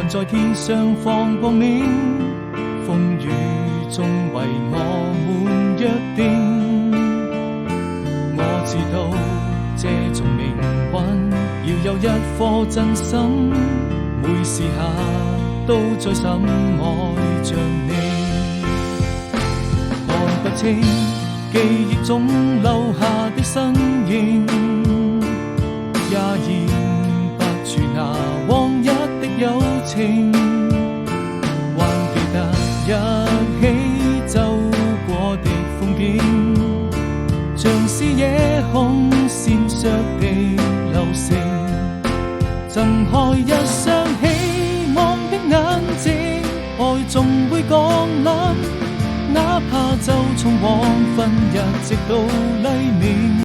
還在天上放光明，風雨中為我們約定。我知道這種命運要有一顆真心，每時刻都在深愛着你。看不清記憶中留下的身影，也認不住那往日的友情，還記得一起走過的風景，像是夜空閃爍的流星，睜開一雙希望的眼睛，愛總會降臨，哪怕就從黃昏一直到黎明。